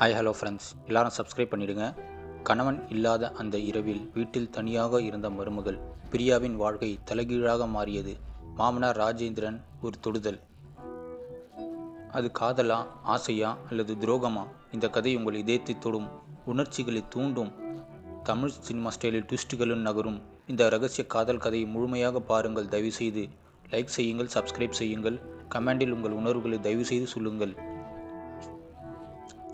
Hi hello friends, எல்லாரும் subscribe பண்ணிடுங்க. கணவன் இல்லாத அந்த இரவில் வீட்டில் தனியாக இருந்த மருமகள் பிரியாவின் வாழ்க்கை தலைகீழாக மாறியது. மாமனார் ராஜேந்திரன் ஒரு தொடுதல். அது காதலா, ஆசையா அல்லது துரோகமா? இந்த கதை உங்கள் இதயத்தை தொடும், உணர்ச்சிகளை தூண்டும், தமிழ் சினிமா ஸ்டைலில் ட்விஸ்ட்டுகளும் நகரும். இந்த ரகசிய காதல் கதையை முழுமையாக பாருங்கள். தயவுசெய்து லைக் செய்யுங்கள், சப்ஸ்கிரைப் செய்யுங்கள், கமெண்டில் உங்கள் உணர்வுகளை தயவுசெய்து சொல்லுங்கள்.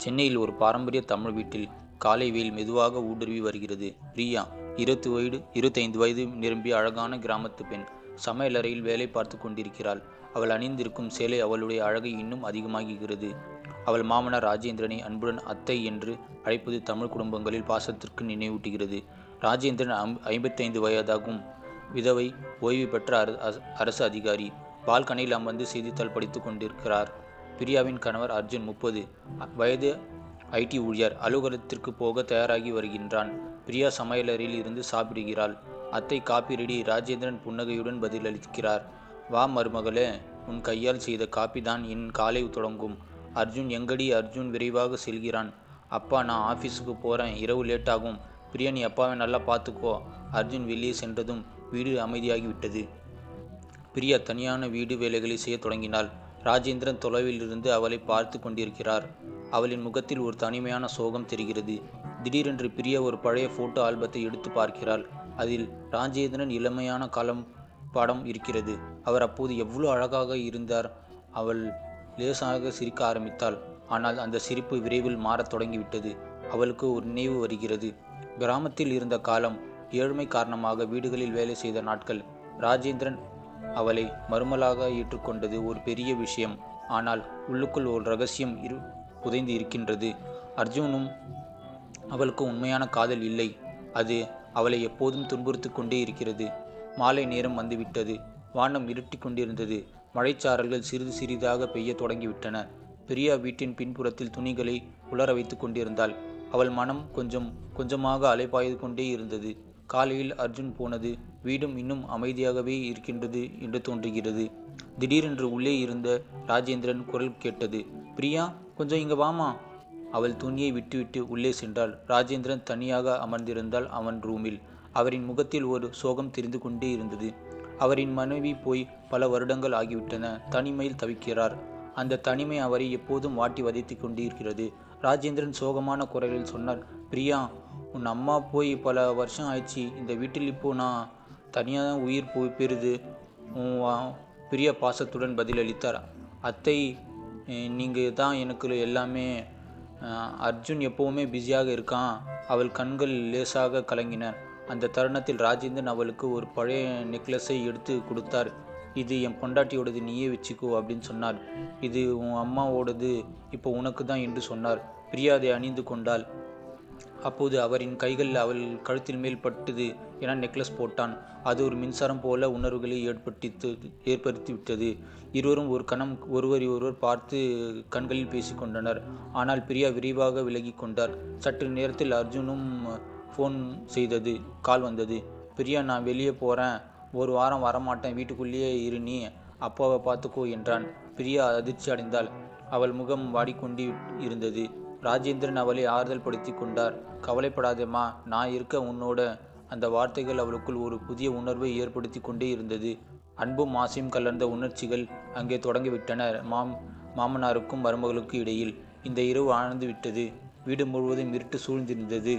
சென்னையில் ஒரு பாரம்பரிய தமிழ் வீட்டில் காலை வெயில் மெதுவாக ஊடுருவி வருகிறது. பிரியா 25 வயது நிரம்பிய அழகான கிராமத்து பெண் சமையலறையில் வேலை பார்த்து கொண்டிருக்கிறாள். அவள் அணிந்திருக்கும் சேலை அவளுடைய அழகை இன்னும் அதிகமாக்குகிறது. அவள் மாமனார் ராஜேந்திரனை அன்புடன் அத்தை என்று அழைப்பது தமிழ் குடும்பங்களில் பாசத்திற்கு நினைவூட்டுகிறது. ராஜேந்திரன் 55 வயதாகும் விதவை, ஓய்வு பெற்ற அரசு அதிகாரி. பால்கனியில் அமர்ந்து செய்தித்தாள் படித்து கொண்டிருக்கிறார். பிரியாவின் கணவர் அர்ஜுன் 30 வயது ஐடி ஊழியர். அலுவலகத்திற்கு போக தயாராகி வருகின்றான். பிரியா சமையலறையில் இருந்து சாப்பிடுகிறாள். அத்தை காப்பி ரெடி. ராஜேந்திரன் புன்னகையுடன் பதிலளிக்கிறார். வா மருமகளே, உன் கையால் செய்த காப்பி தான் என் காலை தொடங்கும். அர்ஜுன் எங்கடி? அர்ஜுன் விரைவாக செல்கிறான். அப்பா, நான் ஆஃபீஸுக்கு போகிறேன், இரவு லேட் ஆகும். பிரியா, நீ அப்பாவை நல்லா பார்த்துக்கோ. அர்ஜுன் வெளியே சென்றதும் வீடு அமைதியாகிவிட்டது. பிரியா தனியான வீடு வேலைகளை செய்ய தொடங்கினாள். ராஜேந்திரன் தொலைவில் இருந்து அவளை பார்த்து கொண்டிருக்கிறார். அவளின் முகத்தில் ஒரு தனிமையான சோகம் தெரிகிறது. திடீரென்று பிரியா ஒரு பழைய போட்டோ ஆல்பத்தை எடுத்து பார்க்கிறாள். அதில் ராஜேந்திரன் இளமையான காலம் படம் இருக்கிறது. அவர் அப்போது எவ்வளவு அழகாக இருந்தார். அவள் லேசாக சிரிக்க ஆரம்பித்தாள். ஆனால் அந்த சிரிப்பு விரைவில் மாறத் தொடங்கிவிட்டது. அவளுக்கு ஒரு நினைவு வருகிறது. கிராமத்தில் இருந்த காலம், ஏழ்மை காரணமாக வீடுகளில் வேலை செய்த நாட்கள். ராஜேந்திரன் அவளை மருமலாக ஏற்றுக்கொண்டது ஒரு பெரிய விஷயம். ஆனால் உள்ளுக்குள் ஒரு ரகசியம் புதைந்து இருக்கின்றது. அர்ஜுனும் அவளுக்கு உண்மையான காதல் இல்லை. அது அவளை எப்போதும் துன்புறுத்தி கொண்டே இருக்கிறது. மாலை நேரம் வந்துவிட்டது. வானம் இருட்டி கொண்டிருந்தது. மழைச்சாரல்கள் சிறிது சிறிதாக பெய்ய தொடங்கிவிட்டன. பிரியா வீட்டின் பின்புறத்தில் துணிகளை உலர வைத்து கொண்டிருந்தாள். அவள் மனம் கொஞ்சம் கொஞ்சமாக அலைபாய்ந்து கொண்டே இருந்தது. காலையில் அர்ஜுன் போனது வீடும் இன்னும் அமைதியாகவே இருக்கின்றது என்று தோன்றுகிறது. திடீரென்று உள்ளே இருந்த ராஜேந்திரன் குரல் கேட்டது. பிரியா, கொஞ்சம் இங்க வாமா. அவள் துணியை விட்டுவிட்டு உள்ளே சென்றாள். ராஜேந்திரன் தனியாக அமர்ந்திருந்தால் அவன் ரூமில். அவரின் முகத்தில் ஒரு சோகம் தெரிந்து கொண்டே இருந்தது. அவரின் மனைவி போய் பல வருடங்கள் ஆகிவிட்டன. தனிமையில் தவிக்கிறார். அந்த தனிமை அவரை எப்போதும் வாட்டி வதைத்து கொண்டிருக்கிறது. ராஜேந்திரன் சோகமான குரலில் சொன்னார். பிரியா, உன் அம்மா போய் பல வருஷம் ஆயிடுச்சு. இந்த வீட்டில் இப்போ நான் தனியாக தான் உயிர் பெறுது. பிரியா பாசத்துடன் பதிலளித்தார். அத்தை, நீங்கள் தான் எனக்கு எல்லாமே. அர்ஜுன் எப்போவுமே பிஸியாக இருக்கான். அவள் கண்கள் லேசாக கலங்கின. அந்த தருணத்தில் ராஜேந்திரன் அவளுக்கு ஒரு பழைய நெக்லஸை எடுத்து கொடுத்தார். இது என் பொண்டாட்டியோடது, நீயே வச்சுக்கோ அப்படின்னு சொன்னார். இது உன் அம்மாவோடது, இப்போ உனக்கு தான் என்று சொன்னார். பிரியா அதை அணிந்து கொண்டாள். அப்போது அவரின் கைகள் அவள் கழுத்தில் மேல் பட்டது என நெக்லஸ் போட்டான். அது ஒரு மின்சாரம் போல உணர்வுகளை ஏற்படுத்திவிட்டது. இருவரும் ஒரு கணம் ஒருவர் பார்த்து கண்களில் பேசிக்கொண்டனர். ஆனால் பிரியா விரைவாக விலகி கொண்டார். சற்று நேரத்தில் அர்ஜுனும் ஃபோன் செய்தது. கால் வந்தது. பிரியா, நான் வெளியே போகிறேன், ஒரு வாரம் வரமாட்டேன், வீட்டுக்குள்ளேயே இரு, நீ அப்பாவை பார்த்துக்கோ என்றான். பிரியா அதிர்ச்சி அடைந்தாள். அவள் முகம் வாடிக்கொண்டு இருந்தது. ராஜேந்திரன் அவளை ஆறுதல் படுத்தி கொண்டார். கவலைப்படாதேம்மா, நான் இருக்க உன்னோட. அந்த வார்த்தைகள் அவளுக்குள் ஒரு புதிய உணர்வை ஏற்படுத்தி கொண்டே இருந்தது. அன்பும் ஆசையும் கலர்ந்த உணர்ச்சிகள் அங்கே தொடங்கிவிட்டன. மாமனாருக்கும் மருமகளுக்கும் இடையில். இந்த இரவு ஆழ்ந்து விட்டது. வீடு முழுவதும் இருட்டு சூழ்ந்திருந்தது.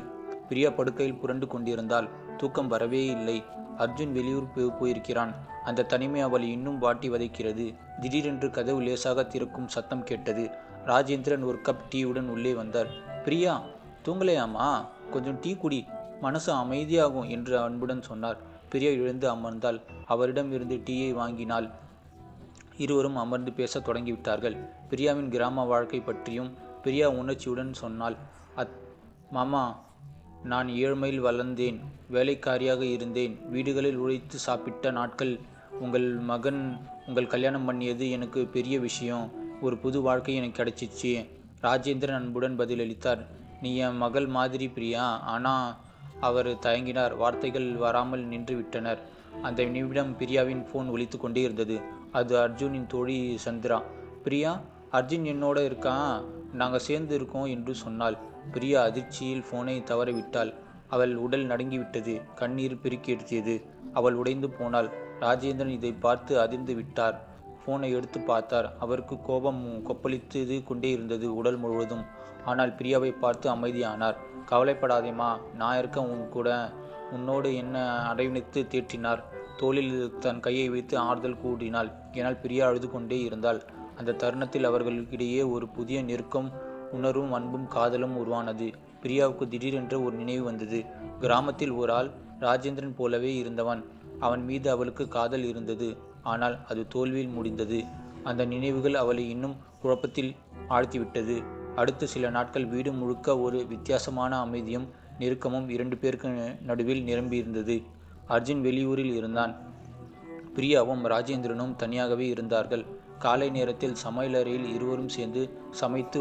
பிரியா படுக்கையில் புரண்டு கொண்டிருந்தாள். தூக்கம் வரவே இல்லை. அர்ஜுன் வெளியூர் போயிருக்கிறான். அந்த தனிமை அவளை இன்னும் வாட்டி வதைக்கிறது. திடீரென்று கதவு லேசாக திறக்கும் சத்தம் கேட்டது. ராஜேந்திரன் ஒரு கப் டீயுடன் உள்ளே வந்தார். பிரியா, தூங்கலையாமா? கொஞ்சம் டீ குடி, மனசு அமைதியாகும் என்று அன்புடன் சொன்னார். பிரியா எழுந்து அமர்ந்தாள். அவரிடம் இருந்து டீயை வாங்கினாள். இருவரும் அமர்ந்து பேச தொடங்கிவிட்டார்கள். பிரியாவின் கிராம வாழ்க்கை பற்றியும் பிரியா உணர்ச்சியுடன் சொன்னாள். மாமா, நான் ஏழ்மையில் வளர்ந்தேன், வேலைக்காரியாக இருந்தேன், வீடுகளில் உழைத்து சாப்பிட்ட நாட்கள். உங்கள் கல்யாணம் பண்ணியது எனக்கு பெரிய விஷயம். ஒரு புது வாழ்க்கை எனக்கு கிடைச்சிச்சு. ராஜேந்திரன் அன்புடன் பதிலளித்தார். நீ என் மகள் மாதிரி பிரியா. ஆனால் அவர் தயங்கினார். வார்த்தைகள் வராமல் நின்று விட்டனர். அந்த நிமிடம் பிரியாவின் ஃபோன் ஒலித்து கொண்டே இருந்தது. அது அர்ஜுனின் தோழி சந்திரா. பிரியா, அர்ஜுன் என்னோட இருக்கான், நாங்கள் சேர்ந்து இருக்கோம் என்று சொன்னாள். பிரியா அதிர்ச்சியில் ஃபோனை தவறவிட்டாள். அவள் உடல் நடுங்கிவிட்டது. கண்ணீர் பெருக்கி எடுத்தது. அவள் உடைந்து போனாள். ராஜேந்திரன் இதை பார்த்து அதிர்ந்து விட்டார். ஃபோனை எடுத்து பார்த்தார். அவருக்கு கோபம் கொப்பளித்து கொண்டே இருந்தது உடல் முழுவதும். ஆனால் பிரியாவை பார்த்து அமைதியானார். கவலைப்படாதேம்மா, நான் இருக்க உன்னோடு என்ன அரவணைத்து தேற்றினார். தோளில் தன் கையை வைத்து ஆறுதல் கூறினாள். ஏனால் பிரியா அழுது கொண்டே இருந்தாள். அந்த தருணத்தில் அவர்களுக்கிடையே ஒரு புதிய நெருக்கம், உணர்வும் அன்பும் காதலும் உருவானது. பிரியாவுக்கு திடீரென்று ஒரு நினைவு வந்தது. கிராமத்தில் ஒரு ஆள் ராஜேந்திரன் போலவே இருந்தவன். அவன் மீது அவளுக்கு காதல் இருந்தது. ஆனால் அது தோல்வியில் முடிந்தது. அந்த நினைவுகள் அவளை இன்னும் குழப்பத்தில் ஆழ்த்திவிட்டது. அடுத்த சில நாட்கள் வீடு முழுக்க ஒரு வித்தியாசமான அமைதியும் நெருக்கமும் இரண்டு பேருக்கு நடுவில் நிரம்பியிருந்தது. அர்ஜுன் வெளியூரில் இருந்தான். பிரியாவும் ராஜேந்திரனும் தனியாகவே இருந்தார்கள். காலை நேரத்தில் சமையலறையில் இருவரும் சேர்ந்து சமைத்து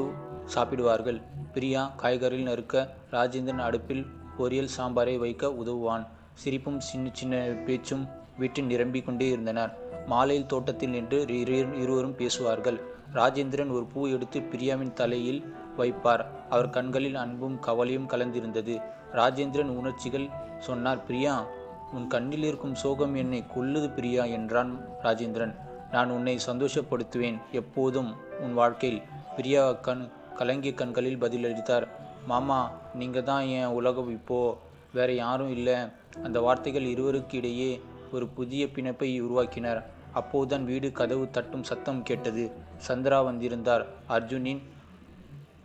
சாப்பிடுவார்கள். பிரியா காய்கறியில் நறுக்க, ராஜேந்திரன் அடுப்பில் பொரியல் சாம்பாரை வைக்க உதவுவான். சிரிப்பும் சின்ன சின்ன பேச்சும் வீட்டில் நிரம்பிக் கொண்டே இருந்தனர். மாலையில் தோட்டத்தில் நின்று இருவரும் பேசுவார்கள். ராஜேந்திரன் ஒரு பூ எடுத்து பிரியாவின் தலையில் வைப்பார். அவர் கண்களில் அன்பும் கவலையும் கலந்திருந்தது. ராஜேந்திரன் உணர்ச்சிகள் சொன்னார். பிரியா, உன் கண்ணில் இருக்கும் சோகம் என்னை கொல்லுது பிரியா என்றான் ராஜேந்திரன். நான் உன்னை சந்தோஷப்படுத்துவேன் எப்போதும் உன் வாழ்க்கையில். பிரியா கலங்கிய கண்களில் பதிலளித்தார். மாமா, நீங்கள் தான் என் உலகம், இப்போ வேற யாரும் இல்லை. அந்த வார்த்தைகள் இருவருக்கு இடையே ஒரு புதிய பிணைப்பை உருவாக்கினர். அப்போதுதான் வீடு கதவு தட்டும் சத்தம் கேட்டது. சந்திரா வந்திருந்தார், அர்ஜுனின்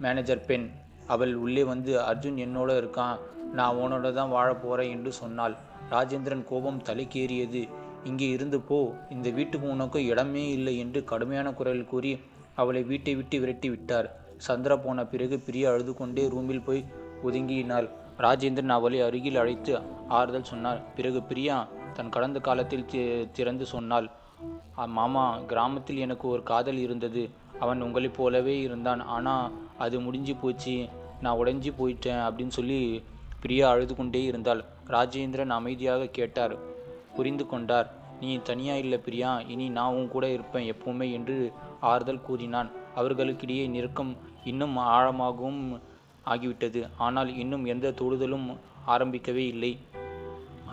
மேனேஜர் பெண். அவள் உள்ளே வந்து, அர்ஜுன் என்னோட இருக்கான், நான் அவனோட தான் வாழ போகிறேன் என்று சொன்னாள். ராஜேந்திரன் கோபம் தலைக்கேறியது. இங்கே இருந்து போ, இந்த வீட்டுக்கு உனக்கு இடமே இல்லை என்று கடுமையான குரல் கூறி அவளை வீட்டை விட்டு விரட்டி விட்டார். சந்திரா போன பிறகு பிரியா அழுது கொண்டே ரூமில் போய் ஒதுங்கினாள். ராஜேந்திரன் அவளை அருகில் அழைத்து ஆறுதல் சொன்னார். பிறகு பிரியா தன் கடந்த காலத்தில் திறந்து சொன்னாள். மாமா, கிராமத்தில் எனக்கு ஒரு காதல் இருந்தது. அவன் உங்களைப் போலவே இருந்தான். ஆனால் அது முடிஞ்சு போச்சு, நான் உடைஞ்சி போயிட்டேன் அப்படின்னு சொல்லி பிரியா அழுது கொண்டே இருந்தாள். ராஜேந்திரன் அமைதியாக கேட்டார். புரிந்து கொண்டார். நீ தனியா இல்லை பிரியா, இனி நான் உன் கூட இருப்பேன் எப்பவுமே என்று ஆறுதல் கூறினான். அவர்களுக்கிடையே நெருக்கம் இன்னும் ஆழமாகவும் ஆகிவிட்டது. ஆனால் இன்னும் எந்த தொடுதலும் ஆரம்பிக்கவே இல்லை.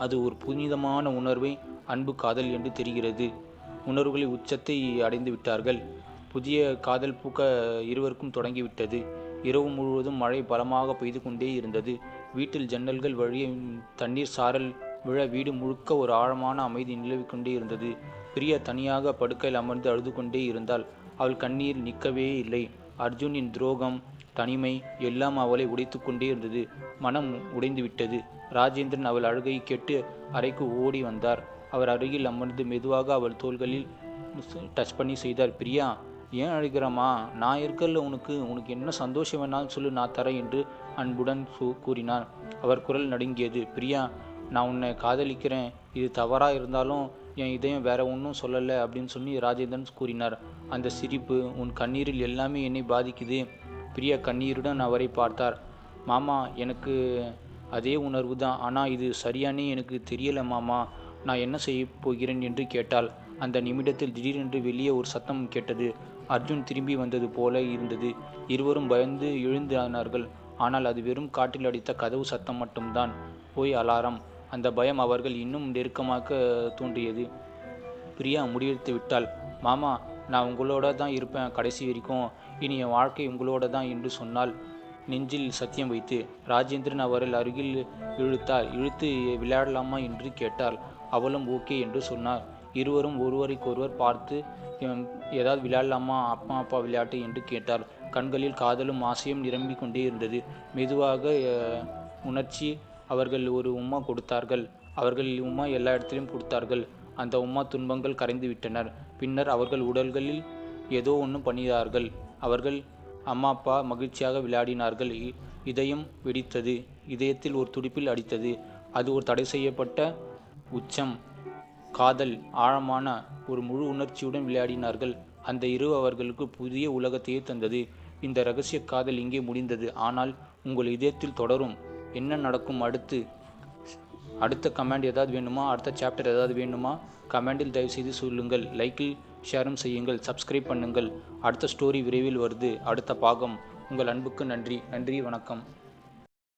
அது ஒரு புனிதமான உணர்வை, அன்பு காதல் என்று தெரிகிறது. உணர்வுகளை உச்சத்தை அடைந்து விட்டார்கள். புதிய காதல் பூக்க இருவருக்கும் தொடங்கிவிட்டது. இரவு முழுவதும் மழை பலமாக பெய்து கொண்டே இருந்தது. வீட்டில் ஜன்னல்கள் வழியே தண்ணீர் சாரல் விழ வீடு முழுக்க ஒரு ஆழமான அமைதி நிலவிக் கொண்டே இருந்தது. பிரியா தனியாக படுக்கையில் அமர்ந்து அழுது கொண்டே இருந்தாள். அவள் கண்ணீர் நிற்கவே இல்லை. அர்ஜுனின் துரோகம், தனிமை எல்லாம் அவளை உடைத்து கொண்டே இருந்தது. மனம் உடைந்து விட்டது. ராஜேந்திரன் அவள் அழுகை கேட்டு அறைக்கு ஓடி வந்தார். அவர் அருகில் அமர்ந்து மெதுவாக அவள் தோள்களில் டச் பண்ணி செய்தார். பிரியா, ஏன் அழுகிறமா? நான் இருக்கல, உனக்கு என்ன சந்தோஷம் வேணாலும் சொல்லு, நான் தரேன் என்று அன்புடன் கூறினான். அவர் குரல் நடுங்கியது. பிரியா, நான் உன்னை காதலிக்கிறேன். இது தவறாக இருந்தாலும் என் இதயம் வேற ஒன்றும் சொல்லலை அப்படின்னு சொல்லி ராஜேந்திரன் கூறினார். அந்த சிரிப்பு, உன் கண்ணீரில் எல்லாமே என்னை பாதிக்குது. பிரியா கண்ணீருடன் அவரை பார்த்தார். மாமா, எனக்கு அதே உணர்வு தான். ஆனால் இது சரியானே எனக்கு தெரியலை மாமா. நான் என்ன செய்ய போகிறேன் என்று கேட்டாள். அந்த நிமிடத்தில் திடீரென்று வெளியே ஒரு சத்தம் கேட்டது. அர்ஜுன் திரும்பி வந்தது போல இருந்தது. இருவரும் பயந்து எழுந்தார்கள். ஆனால் அது வெறும் காற்றில் அடித்த கதவு சத்தம் மட்டும்தான். போய் அலாரம். அந்த பயம் அவர்கள் இன்னும் நெருக்கமாக தோன்றியது. பிரியா முடிவெடுத்து விட்டாள். மாமா, நான் உங்களோட தான் இருப்பேன் கடைசி வரைக்கும். இனி என் வாழ்க்கை உங்களோட தான் என்று சொன்னால் நெஞ்சில் சத்தியம் வைத்து. ராஜேந்திரன் அவர்கள் அருகில் இழுத்து விளையாடலாமா என்று கேட்டாள். அவளும் ஓகே என்று சொன்னார். இருவரும் ஒருவருக்கொருவர் பார்த்து, ஏதாவது விளையாடலாமா, அப்பா விளையாட்டு என்று கேட்டார். கண்களில் காதலும் ஆசையும் நிரம்பிக் கொண்டே இருந்தது. மெதுவாக உணர்ச்சி அவர்கள் ஒரு உம்மா கொடுத்தார்கள். அவர்கள் உம்மா எல்லா இடத்திலும் கொடுத்தார்கள். அந்த உம்மா துன்பங்கள் கரைந்து விட்டனர். பின்னர் அவர்கள் உடல்களில் ஏதோ ஒன்று பண்ணினார்கள். அவர்கள் அம்மா அப்பா மகிழ்ச்சியாக விளையாடினார்கள். இதயம் வெடித்தது. இதயத்தில் ஒரு துடிப்பில் அடித்தது. அது ஒரு தடை செய்யப்பட்ட உச்சம். காதல் ஆழமான ஒரு முழு உணர்ச்சியுடன் விளையாடினார்கள். அந்த இரவு அவர்களுக்கு புதிய உலகத்தையே தந்தது. இந்த இரகசிய காதல் இங்கே முடிந்தது. ஆனால் உங்கள் இதயத்தில் தொடரும். என்ன நடக்கும் அடுத்த கமெண்ட் ஏதாவது வேணுமா, அடுத்த சாப்டர் ஏதாவது வேணுமா, கமெண்டில் தயவுசெய்து சொல்லுங்கள். லைக்கில் ஷேரும் செய்யுங்கள், சப்ஸ்கிரைப் பண்ணுங்கள். அடுத்த ஸ்டோரி விரைவில் வருது. அடுத்த பாகம். உங்கள் அன்புக்கு நன்றி. நன்றி, வணக்கம்.